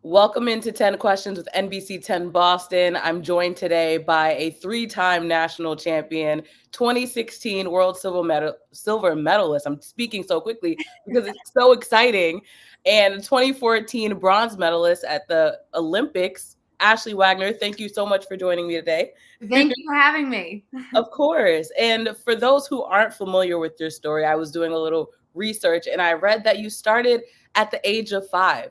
Welcome into 10 Questions with NBC10 Boston. I'm joined today by a three-time national champion, 2016 world silver medalist. I'm speaking so quickly because it's so exciting. And 2014 bronze medalist at the Olympics, Ashley Wagner. Thank you so much for joining me today. Thank you for having me. Of course. And for those who aren't familiar with your story, I was doing a little research and I read that you started at the age of 5.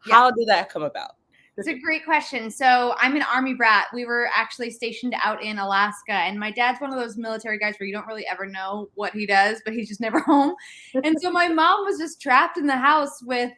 Yeah, How did that come about? it's a great question. So I'm an Army brat. We were actually stationed out in Alaska, and my dad's one of those military guys where you don't really ever know what he does, but he's just never home. And so my mom was just trapped in the house with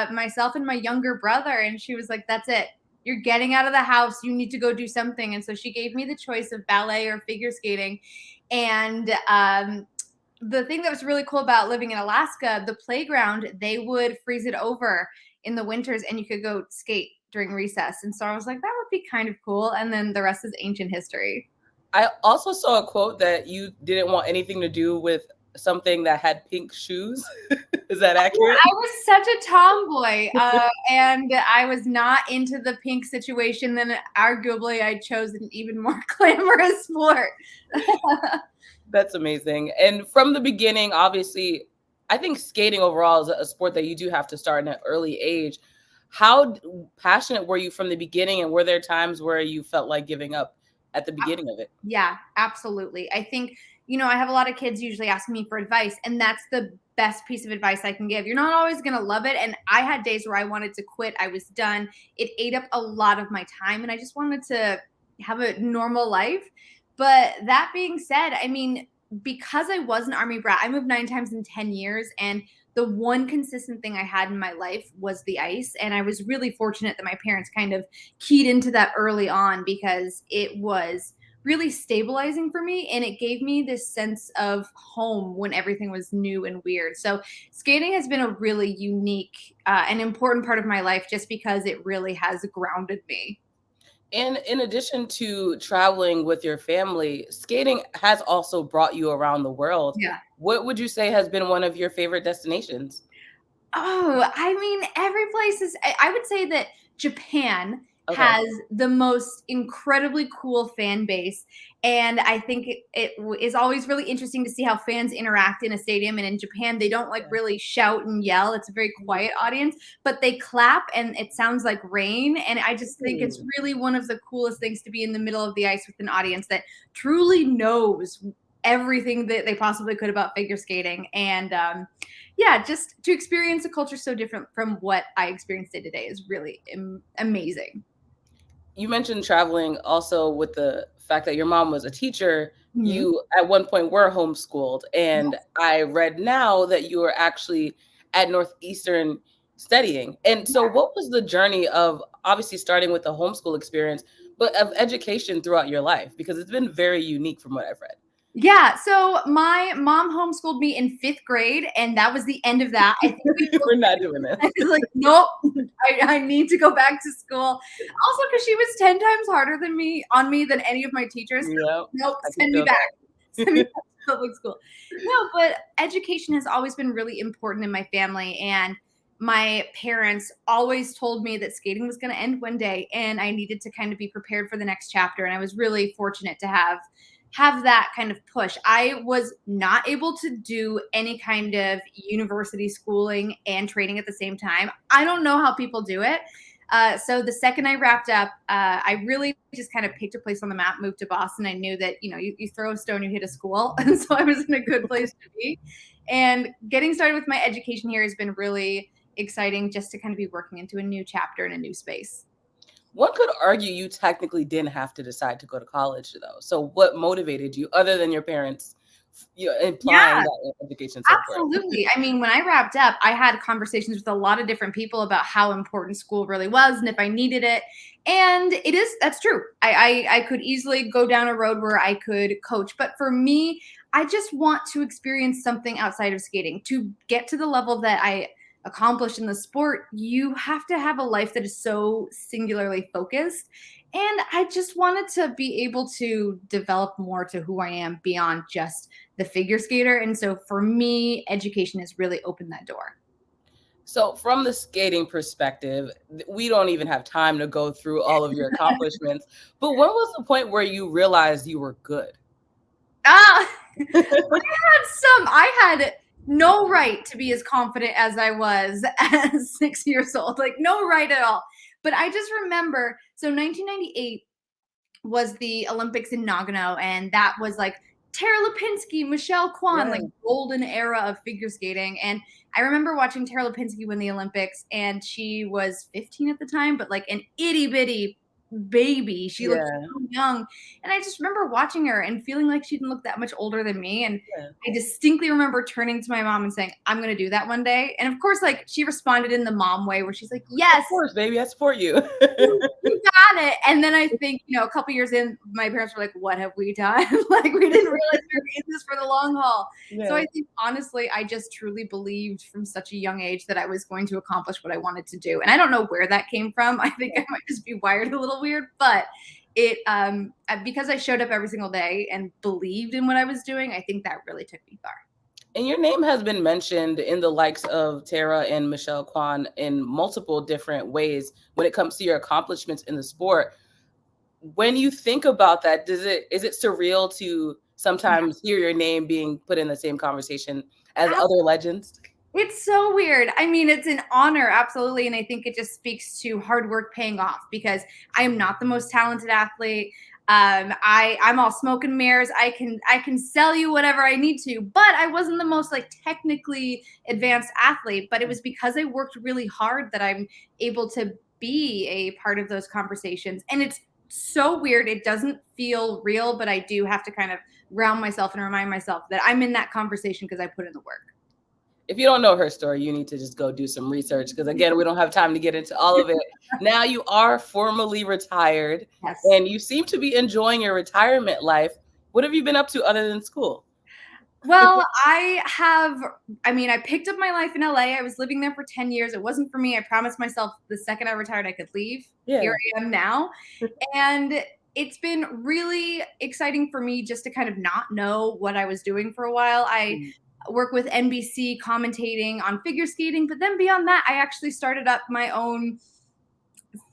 myself and my younger brother, and she was like, "That's it. You're getting out of the house. You need to go do something." And so she gave me the choice of ballet or figure skating, and the thing that was really cool about living in Alaska, the playground, they would freeze it over in the winters and you could go skate during recess. And so I was like, that would be kind of cool. And then the rest is ancient history. I also saw a quote that you didn't want anything to do with something that had pink shoes. Is that accurate? I was such a tomboy, and I was not into the pink situation. Then arguably, I chose an even more glamorous sport. That's amazing. And from the beginning, obviously, I think skating overall is a sport that you do have to start in an early age. How passionate were you from the beginning, and were there times where you felt like giving up at the beginning of it? Yeah, absolutely. I think, I have a lot of kids usually asking me for advice, and that's the best piece of advice I can give. You're not always going to love it. And I had days where I wanted to quit. I was done. It ate up a lot of my time, and I just wanted to have a normal life. But that being said, I mean, because I was an Army brat, I moved 9 times in 10 years. And the one consistent thing I had in my life was the ice. And I was really fortunate that my parents kind of keyed into that early on because it was really stabilizing for me and it gave me this sense of home when everything was new and weird. So skating has been a really unique and important part of my life just because it really has grounded me. And in addition to traveling with your family, skating has also brought you around the world. Yeah. What would you say has been one of your favorite destinations? Oh, I mean, every place is, I would say that Japan Okay. has the most incredibly cool fan base. And I think it is always really interesting to see how fans interact in a stadium. And in Japan, they don't like Yeah. really shout and yell. It's a very quiet audience, but they clap and it sounds like rain. And I just think it's Ooh. really one of the coolest things to be in the middle of the ice with an audience that truly knows everything that they possibly could about figure skating. And yeah, just to experience a culture so different from what I experienced day to day is really amazing. You mentioned traveling also with the fact that your mom was a teacher. Mhm. You at one point were homeschooled, and Yes. I read now that you are actually at Northeastern studying. And so, what was the journey of obviously starting with the homeschool experience, but of education throughout your life? Because it's been very unique from what I've read. Yeah, so my mom homeschooled me in 5th grade, and that was the end of that. I think we both We're not doing I this. was like, "Nope, I need to go back to school." Also, because she was 10 times harder than me on me than any of my teachers. So, Yeah, nope, I can send me feel back. that. Send me back to public school. No, but education has always been really important in my family, and my parents always told me that skating was gonna end one day, and I needed to kind of be prepared for the next chapter, and I was really fortunate to have that kind of push. I was not able to do any kind of university schooling and training at the same time. I don't know how people do it. So the second I wrapped up, I really just kind of picked a place on the map, moved to Boston. I knew that, you throw a stone, you hit a school. And so I was in a good place to be. And getting started with my education here has been really exciting just to kind of be working into a new chapter in a new space. One could argue you technically didn't have to decide to go to college, though. So, what motivated you, other than your parents, implying Yeah. that education is so important? Absolutely. I mean, when I wrapped up, I had conversations with a lot of different people about how important school really was and if I needed it. And that's true. I could easily go down a road where I could coach. But for me, I just want to experience something outside of skating. To get to the level that I accomplished in the sport, you have to have a life that is so singularly focused. And I just wanted to be able to develop more to who I am beyond just the figure skater. And so for me, education has really opened that door. So, from the skating perspective, we don't even have time to go through all of your accomplishments. But when was the point where you realized you were good? Ah, I had no right to be as confident as I was at 6 years old, like no right at all. But I just remember, so 1998 was the Olympics in Nagano, and that was like Tara Lipinski, Michelle Kwan, like Yeah. golden era of figure skating. And I remember watching Tara Lipinski win the Olympics, and she was 15 at the time, but like an itty bitty baby. She looked Yeah. so young. And I just remember watching her and feeling like she didn't look that much older than me. And Yeah. I distinctly remember turning to my mom and saying, I'm going to do that one day. And of course, like she responded in the mom way where she's like, Of yes, course, baby, I support you. you got it. And then I think, a couple years in, my parents were like, what have we done? Like, we didn't realize we were in this for the long haul. So Yeah. I think, honestly, I just truly believed from such a young age that I was going to accomplish what I wanted to do. And I don't know where that came from. I think I might just be wired a little weird, but because I showed up every single day and believed in what I was doing, I think that really took me far. And your name has been mentioned in the likes of Tara and Michelle Kwan in multiple different ways when it comes to your accomplishments in the sport. When you think about that, is it surreal to sometimes hear your name being put in the same conversation as other legends? It's so weird. I mean, it's an honor, absolutely. And I think it just speaks to hard work paying off because I am not the most talented athlete. I'm all smoke and mirrors. I can sell you whatever I need to, but I wasn't the most like technically advanced athlete. But it was because I worked really hard that I'm able to be a part of those conversations. And it's so weird. It doesn't feel real, but I do have to kind of ground myself and remind myself that I'm in that conversation because I put in the work. If you don't know her story, you need to just go do some research because, again, we don't have time to get into all of it. Now you are formally retired Yes. and you seem to be enjoying your retirement life. What have you been up to other than school? Well, I picked up my life in LA. I was living there for 10 years. It wasn't for me. I promised myself the second I retired, I could leave. Yeah. Here I am now. And it's been really exciting for me just to kind of not know what I was doing for a while. I work with NBC commentating on figure skating, but then beyond that, I actually started up my own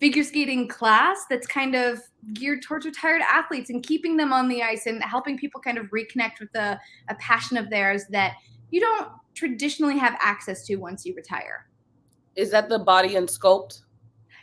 figure skating class that's kind of geared towards retired athletes and keeping them on the ice and helping people kind of reconnect with a passion of theirs that you don't traditionally have access to once you retire. Is that the body and sculpt?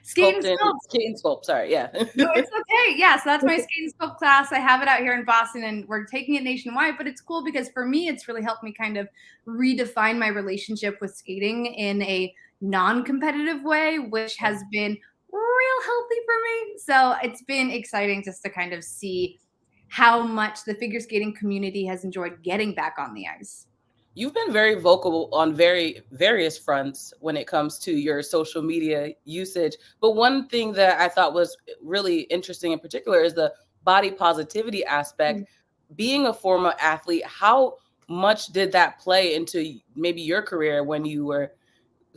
Skate and sculpt. Skate and sculpt, sorry, yeah. No, it's okay. Yeah, so that's my skate and sculpt class. I have it out here in Boston and we're taking it nationwide, but it's cool because for me, it's really helped me kind of redefine my relationship with skating in a non-competitive way, which has been real healthy for me. So it's been exciting just to kind of see how much the figure skating community has enjoyed getting back on the ice. You've been very vocal on various fronts when it comes to your social media usage. But one thing that I thought was really interesting in particular is the body positivity aspect. Being a former athlete, how much did that play into maybe your career when you were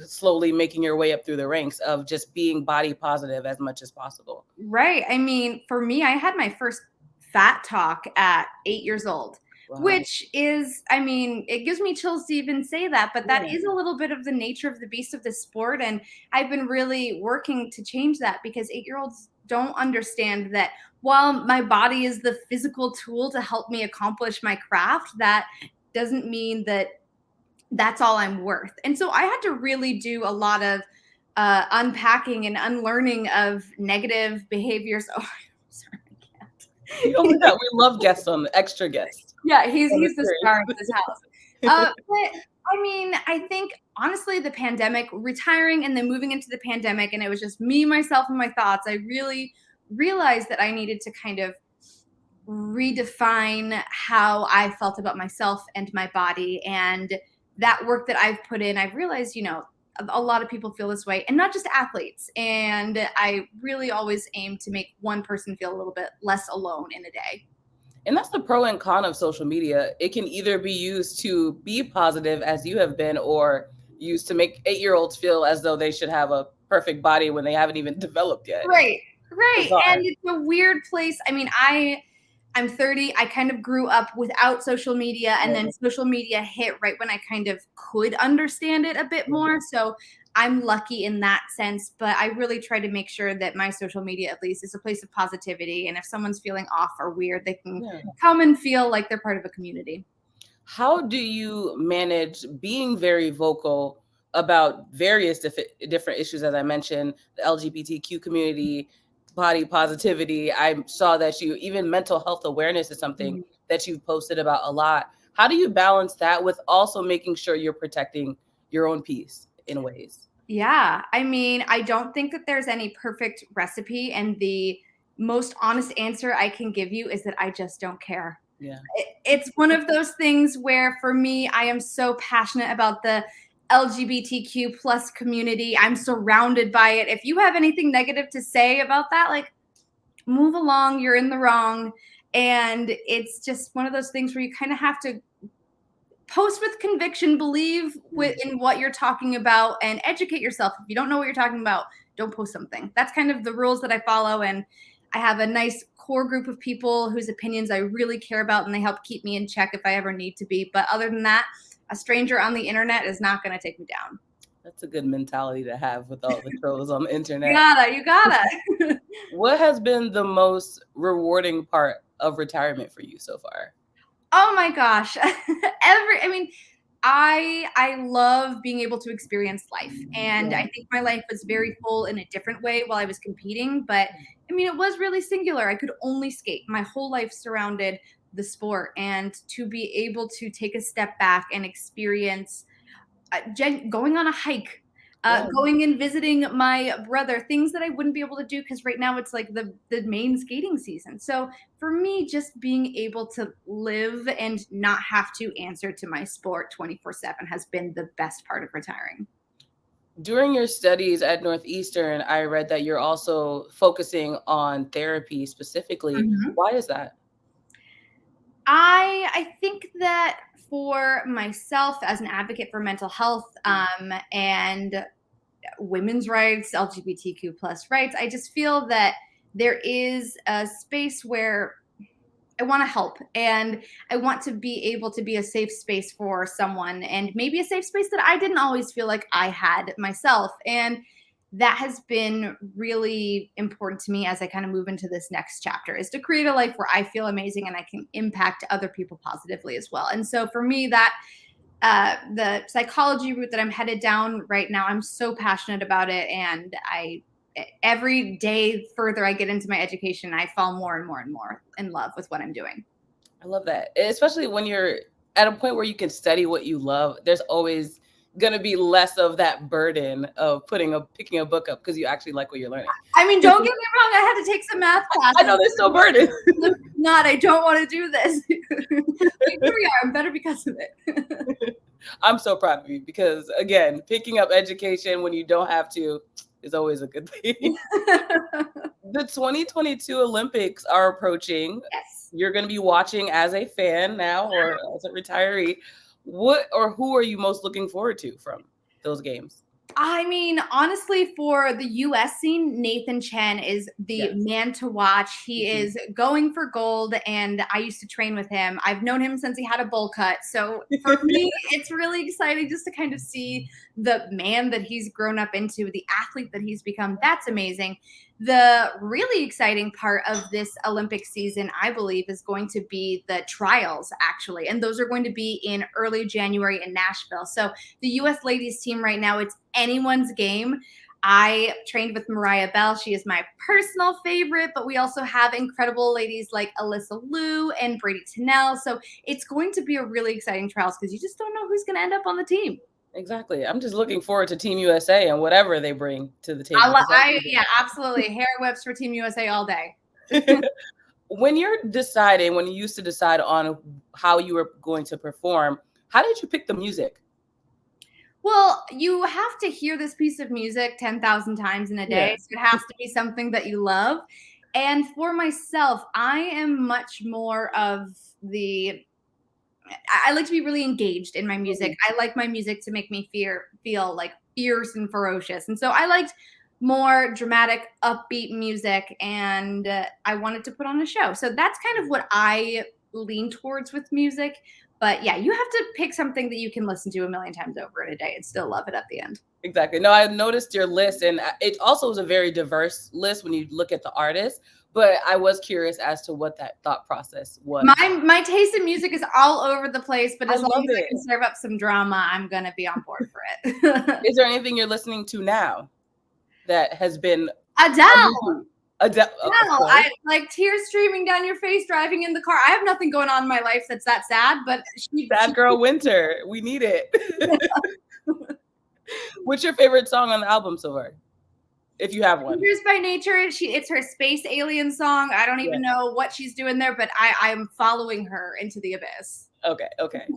slowly making your way up through the ranks of just being body positive as much as possible? Right. I mean, for me, I had my first fat talk at 8 years old. Wow. Which is, I mean, it gives me chills to even say that, but that is a little bit of the nature of the beast of this sport. And I've been really working to change that because 8-year-olds don't understand that while my body is the physical tool to help me accomplish my craft, that doesn't mean that that's all I'm worth. And so I had to really do a lot of unpacking and unlearning of negative behaviors. Oh, sorry, I can't. Oh my God, we love guests on the extra guests. Yeah, he's the star of this house. But I mean, I think honestly, the pandemic, retiring and then moving into the pandemic, and it was just me, myself, and my thoughts. I really realized that I needed to kind of redefine how I felt about myself and my body. And that work that I've put in, I've realized, a lot of people feel this way, and not just athletes. And I really always aim to make one person feel a little bit less alone in a day. And that's the pro and con of social media. It can either be used to be positive, as you have been, or used to make 8-year-olds feel as though they should have a perfect body when they haven't even developed yet. Right. Bizarre. And it's a weird place. I mean, I'm 30. I kind of grew up without social media, and then social media hit right when I kind of could understand it a bit more. So I'm lucky in that sense, but I really try to make sure that my social media at least is a place of positivity. And if someone's feeling off or weird, they can come and feel like they're part of a community. How do you manage being very vocal about various different issues, as I mentioned, the LGBTQ community, body positivity? I saw that even mental health awareness is something that you've posted about a lot. How do you balance that with also making sure you're protecting your own peace in ways? Yeah, I mean, I don't think that there's any perfect recipe, and the most honest answer I can give you is that I just don't care. Yeah. It's one of those things where for me, I am so passionate about the LGBTQ plus community. I'm surrounded by it. If you have anything negative to say about that, like, move along, you're in the wrong. And it's just one of those things where you kind of have to post with conviction, believe in what you're talking about, and educate yourself. If you don't know what you're talking about, don't post something. That's kind of the rules that I follow. And I have a nice core group of people whose opinions I really care about, and they help keep me in check if I ever need to be. But other than that, a stranger on the internet is not going to take me down. That's a good mentality to have with all the trolls on the internet. You gotta. What has been the most rewarding part of retirement for you so far? Oh my gosh. I love being able to experience life. And I think my life was very full in a different way while I was competing. But I mean, it was really singular. I could only skate. My whole life surrounded the sport. And to be able to take a step back and experience going on a hike, going and visiting my brother, things that I wouldn't be able to do because right now it's like the main skating season. So for me, just being able to live and not have to answer to my sport 24/7 has been the best part of retiring. During your studies at Northeastern, I read that you're also focusing on therapy specifically. Why is that? I think that for myself as an advocate for mental health and women's rights, LGBTQ plus rights, I just feel that there is a space where I want to help, and I want to be able to be a safe space for someone, and maybe a safe space that I didn't always feel like I had myself. And that has been really important to me as I kind of move into this next chapter, is to create a life where I feel amazing and I can impact other people positively as well. And so for me, that the psychology route that I'm headed down right now, I'm so passionate about it. And every day further I get into my education, I fall more and more and more in love with what I'm doing. I love that. Especially when you're at a point where you can study what you love, there's always going to be less of that burden of picking a book up because you actually like what you're learning. I mean, don't get me wrong, I had to take some math classes. I know there's still burden. I don't want to do this. Here we are. I'm better because of it. I'm so proud of you because, again, picking up education when you don't have to is always a good thing. The 2022 Olympics are approaching. Yes. You're going to be watching as a fan now or as a retiree. What or who are you most looking forward to from those games? I mean, honestly, for the US scene, Nathan Chen is the man to watch. He is going for gold, and I used to train with him. I've known him since he had a bowl cut. So for me, it's really exciting just to kind of see the man that he's grown up into, the athlete that he's become. That's amazing. The really exciting part of this Olympic season, I believe, is going to be the trials, actually. And those are going to be in early January in Nashville. So the U.S. ladies team right now, it's anyone's game. I trained with Mariah Bell. She is my personal favorite, but we also have incredible ladies like Alyssa Liu and Brady Tennell. So it's going to be a really exciting trials because you just don't know who's going to end up on the team. Exactly. I'm just looking forward to Team USA and whatever they bring to the table. Yeah, absolutely. Hair whips for Team USA all day. When you used to decide on how you were going to perform, how did you pick the music? Well, you have to hear this piece of music 10,000 times in a day. Yes. So it has to be something that you love. And for myself, I am much more of I like to be really engaged in my music. I like my music to make me feel like fierce and ferocious. And so I liked more dramatic, upbeat music, and I wanted to put on a show. So that's kind of what I lean towards with music. But yeah, you have to pick something that you can listen to a million times over in a day and still love it at the end. Exactly. No, I noticed your list, and it also was a very diverse list when you look at the artists. But I was curious as to what that thought process was. My taste in music is all over the place, but as long as I it. can serve up some drama, I'm gonna be on board for it. Is there anything you're listening to now that has been Adele? Adele, No, I like tears streaming down your face driving in the car. I have nothing going on in my life that's that sad, but Sad Girl Winter. We need it. What's your favorite song on the album so far? If you have one. Years by Nature. It's her space alien song. I don't even know what she's doing there, but I'm following her into the abyss. Okay.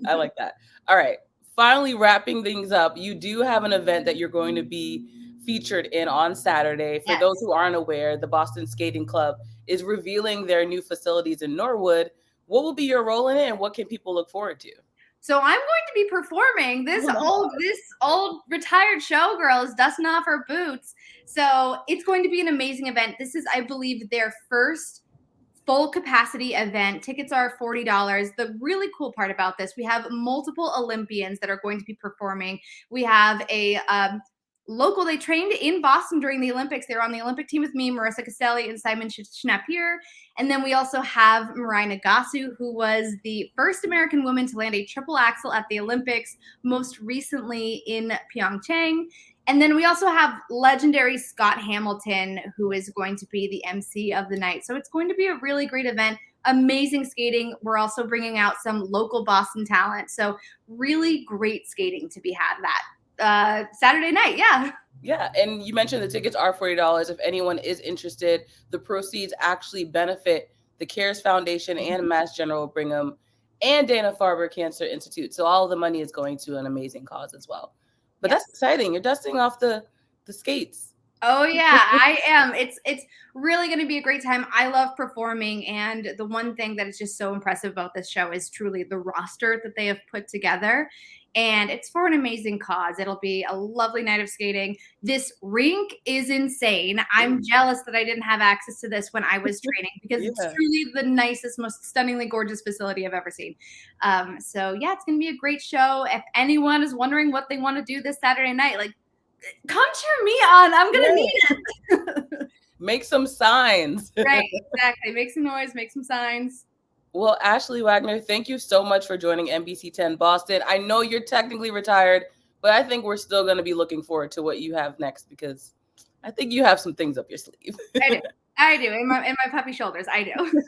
I like that. All right. Finally, wrapping things up, you do have an event that you're going to be featured in on Saturday. For those who aren't aware, the Boston Skating Club is revealing their new facilities in Norwood. What will be your role in it, and what can people look forward to? So I'm going to be performing. This old retired showgirl is dusting off her boots. So it's going to be an amazing event. This is, I believe, their first full capacity event. Tickets are $40. The really cool part about this, we have multiple Olympians that are going to be performing. We have a local, they trained in Boston during the Olympics. They were on the Olympic team with me, Marissa Castelli and Simon Schnapier. And then we also have Mirai Nagasu, who was the first American woman to land a triple axel at the Olympics, most recently in Pyeongchang. And then we also have legendary Scott Hamilton, who is going to be the MC of the night. So it's going to be a really great event. Amazing skating. We're also bringing out some local Boston talent. So really great skating to be had that Saturday night. Yeah, and you mentioned the tickets are $40. If anyone is interested, the proceeds actually benefit the CARES Foundation and Mass General Brigham and Dana-Farber Cancer Institute. So all of the money is going to an amazing cause as well. But that's exciting. You're dusting off the skates. Oh yeah, I am. It's really going to be a great time. I love performing, and the one thing that is just so impressive about this show is truly the roster that they have put together. And it's for an amazing cause. It'll be a lovely night of skating. This rink is insane. I'm jealous that I didn't have access to this when I was training, because it's truly the nicest, most stunningly gorgeous facility I've ever seen. So yeah, it's going to be a great show. If anyone is wondering what they want to do this Saturday night, like, come cheer me on. I'm going to need it. Make some signs. Right, exactly. Make some noise, make some signs. Well, Ashley Wagner, thank you so much for joining NBC10 Boston. I know you're technically retired, but I think we're still going to be looking forward to what you have next, because I think you have some things up your sleeve. I do. In my puppy shoulders, I do.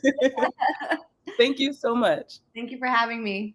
Thank you so much. Thank you for having me.